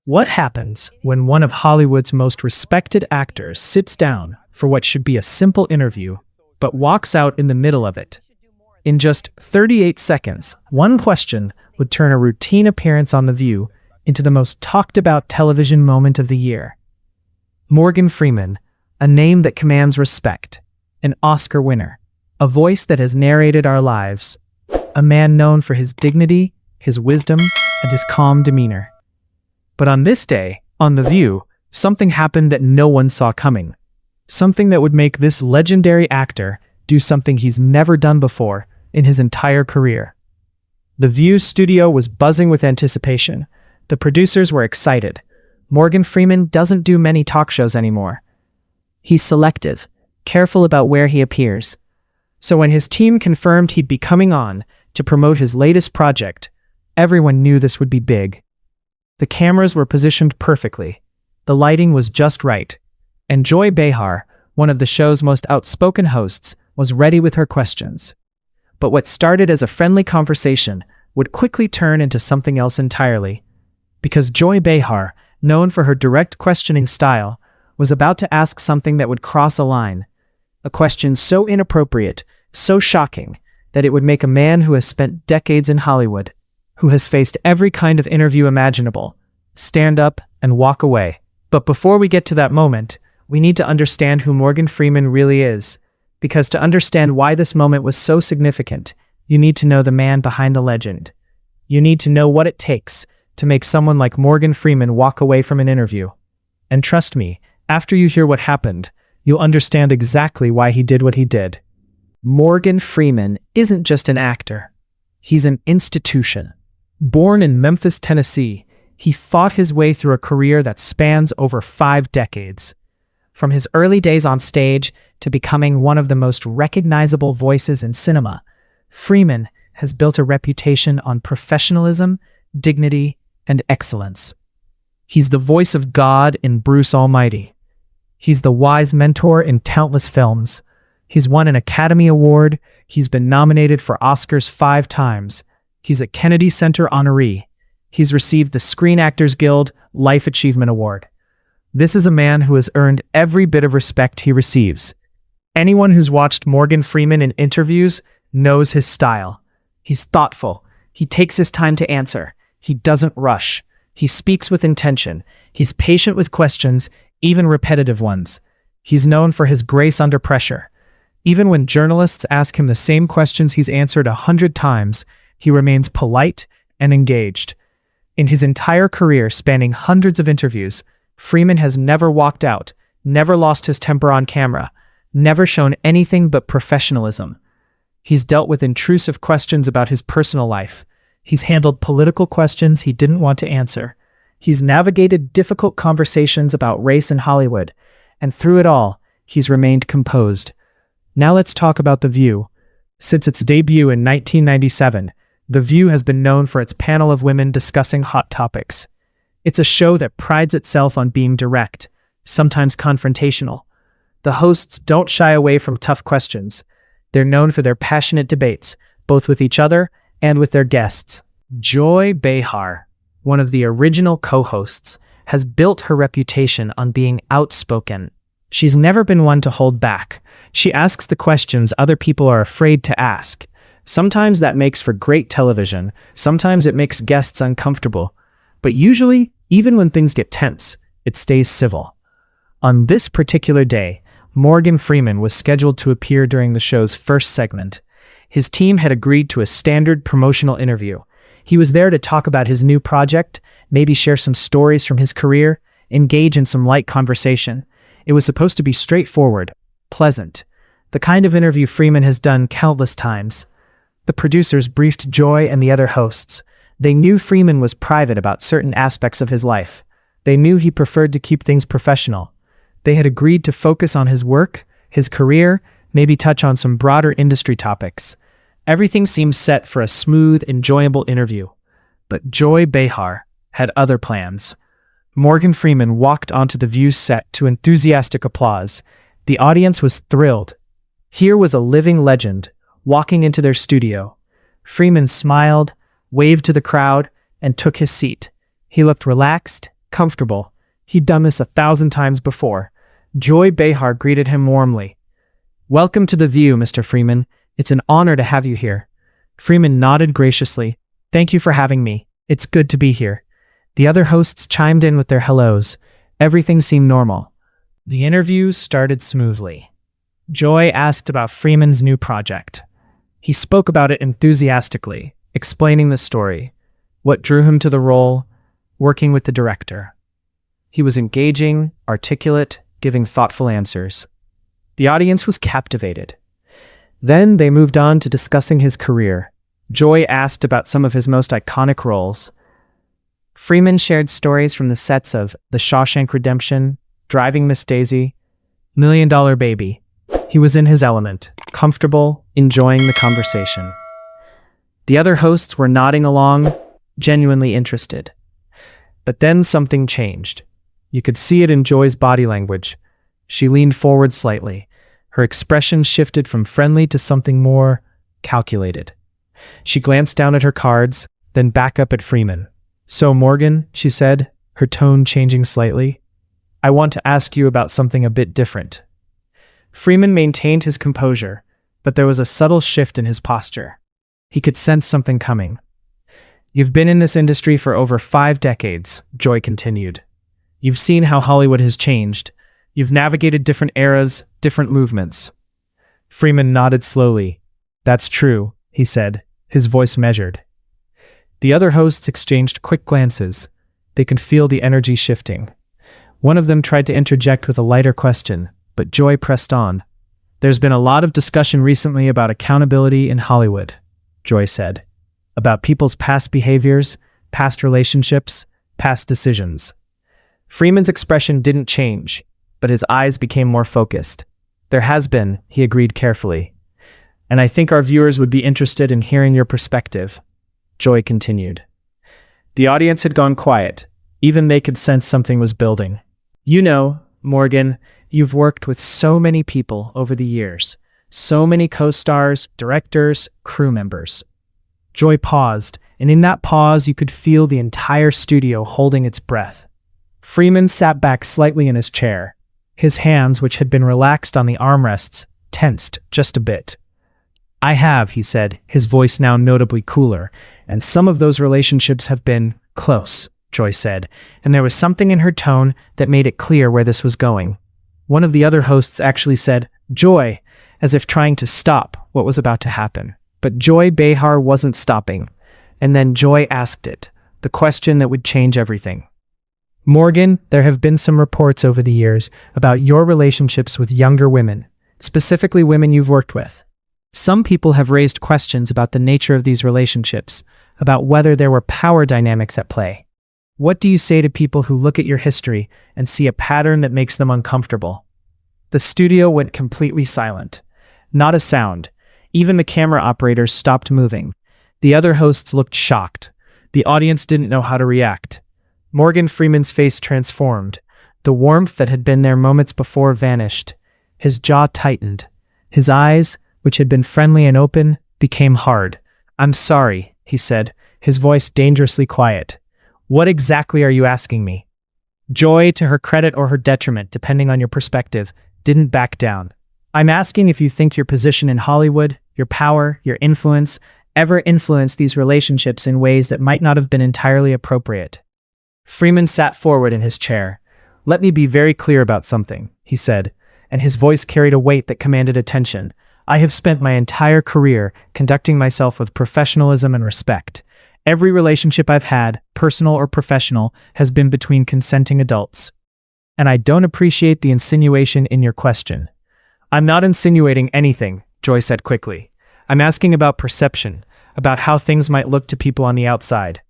What happens when one of Hollywood's most respected actors sits down for what should be a simple interview, but walks out in the middle of it? In just 38 seconds, one question would turn a routine appearance on The View into the most talked-about television moment of the year. Morgan Freeman, a name that commands respect, an Oscar winner, a voice that has narrated our lives, a man known for his dignity, his wisdom, and his calm demeanor. But on this day, on The View, something happened that no one saw coming. Something that would make this legendary actor do something he's never done before in his entire career. The View's studio was buzzing with anticipation. The producers were excited. Morgan Freeman doesn't do many talk shows anymore. He's selective, careful about where he appears. So when his team confirmed he'd be coming on to promote his latest project, everyone knew this would be big. The cameras were positioned perfectly. The lighting was just right. And Joy Behar, one of the show's most outspoken hosts, was ready with her questions. But what started as a friendly conversation would quickly turn into something else entirely. Because Joy Behar, known for her direct questioning style, was about to ask something that would cross a line. A question so inappropriate, so shocking, that it would make a man who has spent decades in Hollywood, who has faced every kind of interview imaginable, stand up and walk away. But before we get to that moment, we need to understand who Morgan Freeman really is. Because to understand why this moment was so significant, you need to know the man behind the legend. You need to know what it takes to make someone like Morgan Freeman walk away from an interview. And trust me, after you hear what happened, you'll understand exactly why he did what he did. Morgan Freeman isn't just an actor. He's an institution. Born in Memphis, Tennessee, he fought his way through a career that spans over 5 decades. From his early days on stage to becoming one of the most recognizable voices in cinema, Freeman has built a reputation on professionalism, dignity, and excellence. He's the voice of God in Bruce Almighty. He's the wise mentor in countless films. He's won an Academy Award. He's been nominated for Oscars 5 times. He's a Kennedy Center honoree. He's received the Screen Actors Guild Life Achievement Award. This is a man who has earned every bit of respect he receives. Anyone who's watched Morgan Freeman in interviews knows his style. He's thoughtful. He takes his time to answer. He doesn't rush. He speaks with intention. He's patient with questions, even repetitive ones. He's known for his grace under pressure. Even when journalists ask him the same questions he's answered 100 times, he remains polite and engaged. In his entire career spanning hundreds of interviews, Freeman has never walked out, never lost his temper on camera, never shown anything but professionalism. He's dealt with intrusive questions about his personal life. He's handled political questions he didn't want to answer. He's navigated difficult conversations about race in Hollywood, and through it all, he's remained composed. Now let's talk about The View. Since its debut in 1997, The View has been known for its panel of women discussing hot topics. It's a show that prides itself on being direct, sometimes confrontational. The hosts don't shy away from tough questions. They're known for their passionate debates, both with each other and with their guests. Joy Behar, one of the original co-hosts, has built her reputation on being outspoken. She's never been one to hold back. She asks the questions other people are afraid to ask. Sometimes that makes for great television. Sometimes it makes guests uncomfortable. But usually, even when things get tense, it stays civil. On this particular day, Morgan Freeman was scheduled to appear during the show's first segment. His team had agreed to a standard promotional interview. He was there to talk about his new project, maybe share some stories from his career, engage in some light conversation. It was supposed to be straightforward, pleasant, the kind of interview Freeman has done countless times. The producers briefed Joy and the other hosts. They knew Freeman was private about certain aspects of his life. They knew he preferred to keep things professional. They had agreed to focus on his work, his career, maybe touch on some broader industry topics. Everything seemed set for a smooth, enjoyable interview. But Joy Behar had other plans. Morgan Freeman walked onto The View set to enthusiastic applause. The audience was thrilled. Here was a living legend, walking into their studio. Freeman smiled, waved to the crowd, and took his seat. He looked relaxed, comfortable. He'd done this 1,000 times before. Joy Behar greeted him warmly. "Welcome to The View, Mr. Freeman. It's an honor to have you here." Freeman nodded graciously. "Thank you for having me. It's good to be here." The other hosts chimed in with their hellos. Everything seemed normal. The interview started smoothly. Joy asked about Freeman's new project. He spoke about it enthusiastically, explaining the story, what drew him to the role, working with the director. He was engaging, articulate, giving thoughtful answers. The audience was captivated. Then they moved on to discussing his career. Joy asked about some of his most iconic roles. Freeman shared stories from the sets of The Shawshank Redemption, Driving Miss Daisy, $1 Million Baby. He was in his element, comfortable, enjoying the conversation. The other hosts were nodding along, genuinely interested. But then something changed. You could see it in Joy's body language. She leaned forward slightly. Her expression shifted from friendly to something more calculated. She glanced down at her cards, then back up at Freeman. "So, Morgan," she said, her tone changing slightly, "I want to ask you about something a bit different." Freeman maintained his composure, but there was a subtle shift in his posture. He could sense something coming. "You've been in this industry for over 5 decades, Joy continued. "You've seen how Hollywood has changed. You've navigated different eras, different movements." Freeman nodded slowly. "That's true," he said, his voice measured. The other hosts exchanged quick glances. They could feel the energy shifting. One of them tried to interject with a lighter question, but Joy pressed on. "There's been a lot of discussion recently about accountability in Hollywood," Joy said. "About people's past behaviors, past relationships, past decisions." Freeman's expression didn't change, but his eyes became more focused. "There has been," he agreed carefully. "And I think our viewers would be interested in hearing your perspective," Joy continued. The audience had gone quiet. Even they could sense something was building. "You know, Morgan, you've worked with so many people over the years. So many co-stars, directors, crew members." Joy paused, and in that pause you could feel the entire studio holding its breath. Freeman sat back slightly in his chair. His hands, which had been relaxed on the armrests, tensed just a bit. "I have," he said, his voice now notably cooler, "and some of those relationships have been close," Joy said, and there was something in her tone that made it clear where this was going. One of the other hosts actually said, "Joy," as if trying to stop what was about to happen. But Joy Behar wasn't stopping. And then Joy asked it, the question that would change everything. "Morgan, there have been some reports over the years about your relationships with younger women, specifically women you've worked with. Some people have raised questions about the nature of these relationships, about whether there were power dynamics at play. What do you say to people who look at your history and see a pattern that makes them uncomfortable?" The studio went completely silent. Not a sound. Even the camera operators stopped moving. The other hosts looked shocked. The audience didn't know how to react. Morgan Freeman's face transformed. The warmth that had been there moments before vanished. His jaw tightened. His eyes, which had been friendly and open, became hard. "I'm sorry," he said, his voice dangerously quiet. "What exactly are you asking me?" Joy, to her credit or her detriment, depending on your perspective, didn't back down. "I'm asking if you think your position in Hollywood, your power, your influence, ever influenced these relationships in ways that might not have been entirely appropriate." Freeman sat forward in his chair. "Let me be very clear about something," he said, and his voice carried a weight that commanded attention. "I have spent my entire career conducting myself with professionalism and respect. Every relationship I've had, personal or professional, has been between consenting adults. And I don't appreciate the insinuation in your question." "I'm not insinuating anything," Joy said quickly. "I'm asking about perception, about how things might look to people on the outside."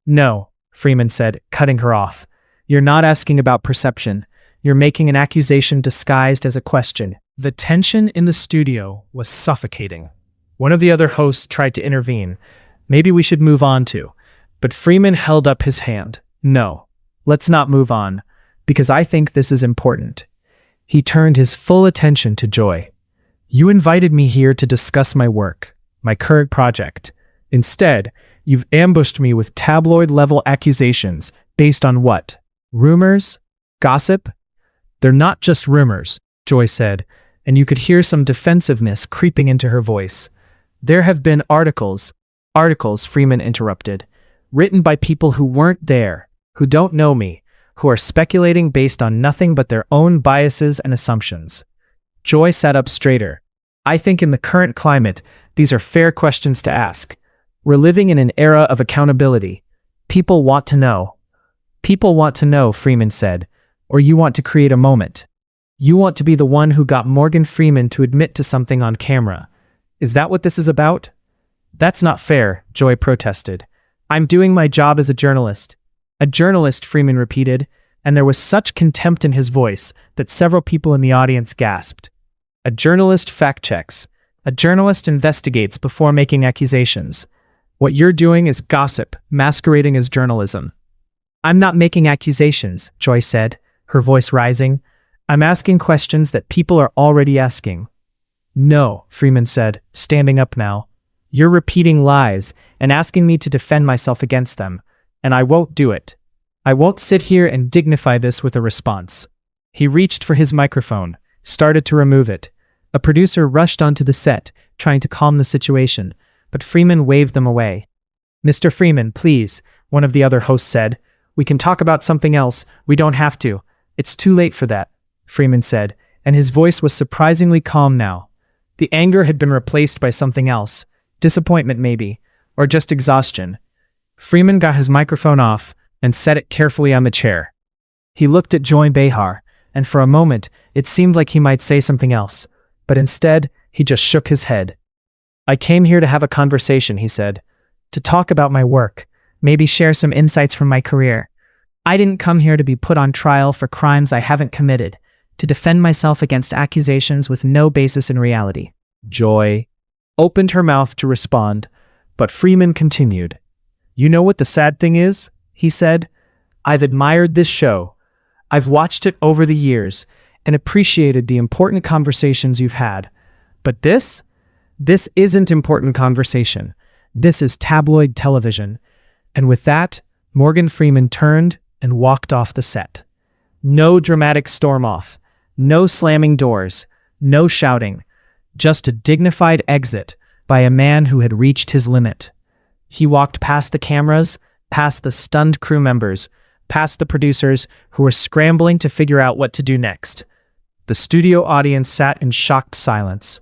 "No," Freeman said, cutting her off. "You're not asking about perception. You're making an accusation disguised as a question." The tension in the studio was suffocating. One of the other hosts tried to intervene. "Maybe we should move on too." But Freeman held up his hand. "No, let's not move on, because I think this is important." He turned his full attention to Joy. "You invited me here to discuss my work, my current project. Instead, you've ambushed me with tabloid-level accusations, Based on what? Rumors? Gossip? They're not just rumors, Joy said, and you could hear some defensiveness creeping into her voice. There have been articles, Freeman interrupted, written by people who weren't there, who don't know me, who are speculating based on nothing but their own biases and assumptions. Joy sat up straighter. I think in the current climate, these are fair questions to ask. We're living in an era of accountability. People want to know. People want to know, Freeman said, or you want to create a moment. You want to be the one who got Morgan Freeman to admit to something on camera. Is that what this is about? That's not fair, Joy protested. I'm doing my job as a journalist. A journalist, Freeman repeated, and there was such contempt in his voice that several people in the audience gasped. A journalist fact-checks. A journalist investigates before making accusations. What you're doing is gossip, masquerading as journalism. I'm not making accusations, Joy said, her voice rising. I'm asking questions that people are already asking. No, Freeman said, standing up now. You're repeating lies and asking me to defend myself against them, and I won't do it. I won't sit here and dignify this with a response. He reached for his microphone, started to remove it. A producer rushed onto the set, trying to calm the situation, but Freeman waved them away. Mr. Freeman, please, one of the other hosts said. We can talk about something else. We don't have to. It's too late for that, Freeman said, and his voice was surprisingly calm now. The anger had been replaced by something else. Disappointment maybe, or just exhaustion. Freeman got his microphone off and set it carefully on the chair. He looked at Joy Behar, and for a moment it seemed like he might say something else, but instead he just shook his head. I came here to have a conversation, he said, to talk about my work, maybe share some insights from my career. I didn't come here to be put on trial for crimes I haven't committed, to defend myself against accusations with no basis in reality. Joy opened her mouth to respond, but Freeman continued. You know what the sad thing is? He said. I've admired this show. I've watched it over the years and appreciated the important conversations you've had. But this isn't important conversation. This is tabloid television. And with that, Morgan Freeman turned and walked off the set. No dramatic storm-off, no slamming doors, no shouting, just a dignified exit by a man who had reached his limit. He walked past the cameras, past the stunned crew members, past the producers who were scrambling to figure out what to do next. The studio audience sat in shocked silence.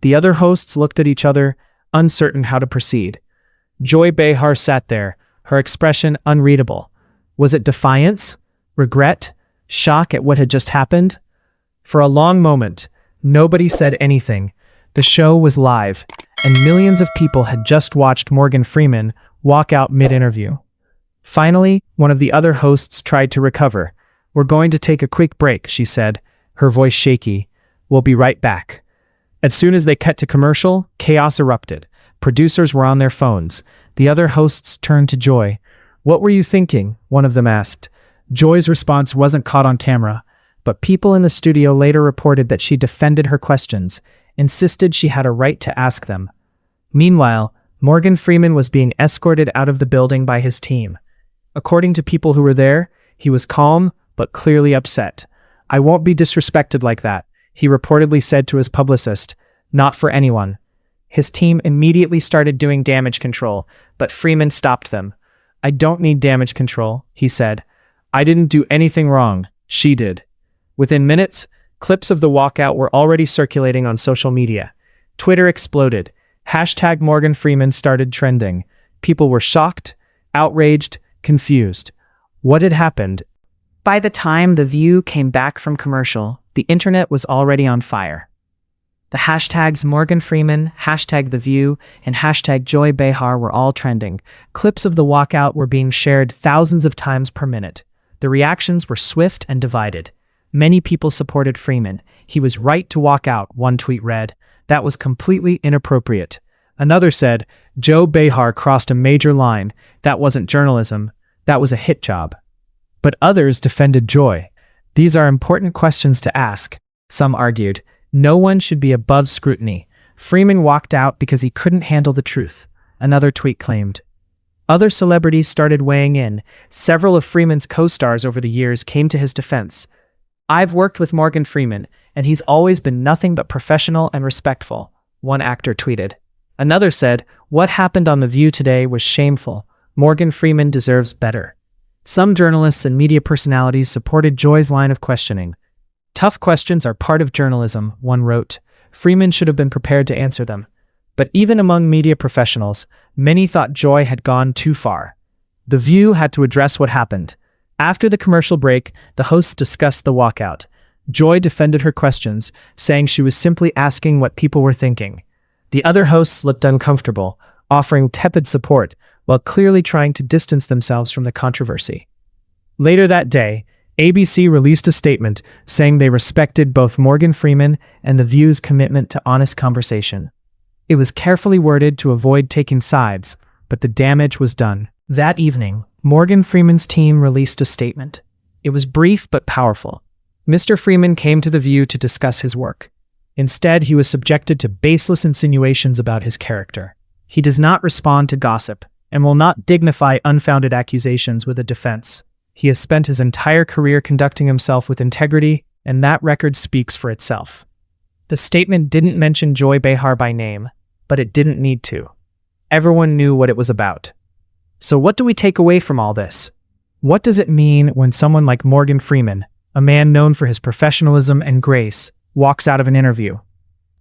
The other hosts looked at each other, uncertain how to proceed. Joy Behar sat there, her expression unreadable. Was it defiance? Regret? Shock at what had just happened? For a long moment, nobody said anything. The show was live, and millions of people had just watched Morgan Freeman walk out mid-interview. Finally, one of the other hosts tried to recover. We're going to take a quick break, she said, her voice shaky. We'll be right back. As soon as they cut to commercial, chaos erupted. Producers were on their phones. The other hosts turned to Joy. What were you thinking? One of them asked. Joy's response wasn't caught on camera, but people in the studio later reported that she defended her questions, insisted she had a right to ask them. Meanwhile, Morgan Freeman was being escorted out of the building by his team. According to people who were there, he was calm, but clearly upset. I won't be disrespected like that, he reportedly said to his publicist. Not for anyone. His team immediately started doing damage control, but Freeman stopped them. I don't need damage control, he said. I didn't do anything wrong. She did. Within minutes, clips of the walkout were already circulating on social media. Twitter exploded. Hashtag Morgan Freeman started trending. People were shocked, outraged, confused. What had happened? By the time The View came back from commercial, the internet was already on fire. The hashtags Morgan Freeman, hashtag The View, and hashtag Joy Behar were all trending. Clips of the walkout were being shared thousands of times per minute. The reactions were swift and divided. Many people supported Freeman. He was right to walk out, one tweet read. That was completely inappropriate. Another said, Joy Behar crossed a major line. That wasn't journalism. That was a hit job. But others defended Joy. These are important questions to ask. Some argued, no one should be above scrutiny. Freeman walked out because he couldn't handle the truth. Another tweet claimed, Other celebrities started weighing in. Several of Freeman's co-stars over the years came to his defense. "I've worked with Morgan Freeman, and he's always been nothing but professional and respectful," one actor tweeted. Another said, "What happened on The View today was shameful. Morgan Freeman deserves better." Some journalists and media personalities supported Joy's line of questioning. "Tough questions are part of journalism," one wrote. "Freeman should have been prepared to answer them." But even among media professionals, many thought Joy had gone too far. The View had to address what happened. After the commercial break, the hosts discussed the walkout. Joy defended her questions, saying she was simply asking what people were thinking. The other hosts looked uncomfortable, offering tepid support, while clearly trying to distance themselves from the controversy. Later that day, ABC released a statement saying they respected both Morgan Freeman and The View's commitment to honest conversation. It was carefully worded to avoid taking sides, but the damage was done. That evening, Morgan Freeman's team released a statement. It was brief but powerful. Mr. Freeman came to The View to discuss his work. Instead, he was subjected to baseless insinuations about his character. He does not respond to gossip and will not dignify unfounded accusations with a defense. He has spent his entire career conducting himself with integrity, and that record speaks for itself. The statement didn't mention Joy Behar by name, but it didn't need to. Everyone knew what it was about. So what do we take away from all this? What does it mean when someone like Morgan Freeman, a man known for his professionalism and grace, walks out of an interview?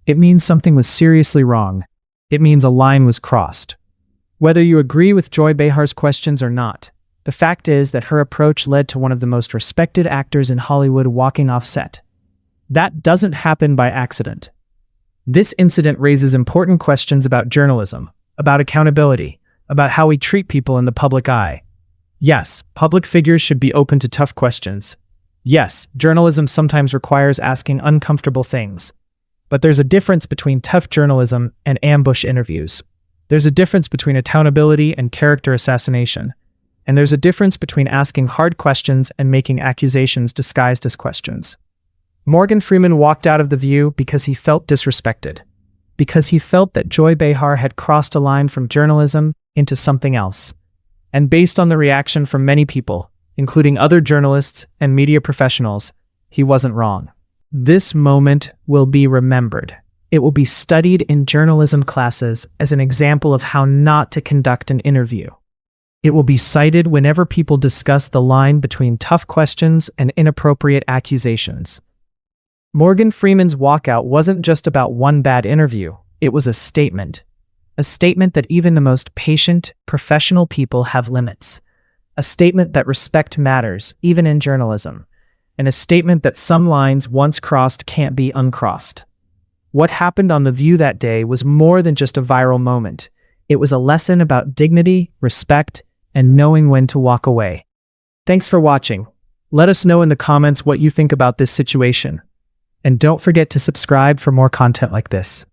It means something was seriously wrong. It means a line was crossed. Whether you agree with Joy Behar's questions or not, the fact is that her approach led to one of the most respected actors in Hollywood walking off set. That doesn't happen by accident. This incident raises important questions about journalism, about accountability, about how we treat people in the public eye. Yes, public figures should be open to tough questions. Yes, journalism sometimes requires asking uncomfortable things. But there's a difference between tough journalism and ambush interviews. There's a difference between accountability and character assassination. And there's a difference between asking hard questions and making accusations disguised as questions. Morgan Freeman walked out of The View because he felt disrespected, because he felt that Joy Behar had crossed a line from journalism into something else. And based on the reaction from many people, including other journalists and media professionals, he wasn't wrong. This moment will be remembered. It will be studied in journalism classes as an example of how not to conduct an interview. It will be cited whenever people discuss the line between tough questions and inappropriate accusations. Morgan Freeman's walkout wasn't just about one bad interview, it was a statement. A statement that even the most patient, professional people have limits. A statement that respect matters, even in journalism. And a statement that some lines once crossed can't be uncrossed. What happened on The View that day was more than just a viral moment. It was a lesson about dignity, respect, and knowing when to walk away. Thanks for watching. Let us know in the comments what you think about this situation. And don't forget to subscribe for more content like this.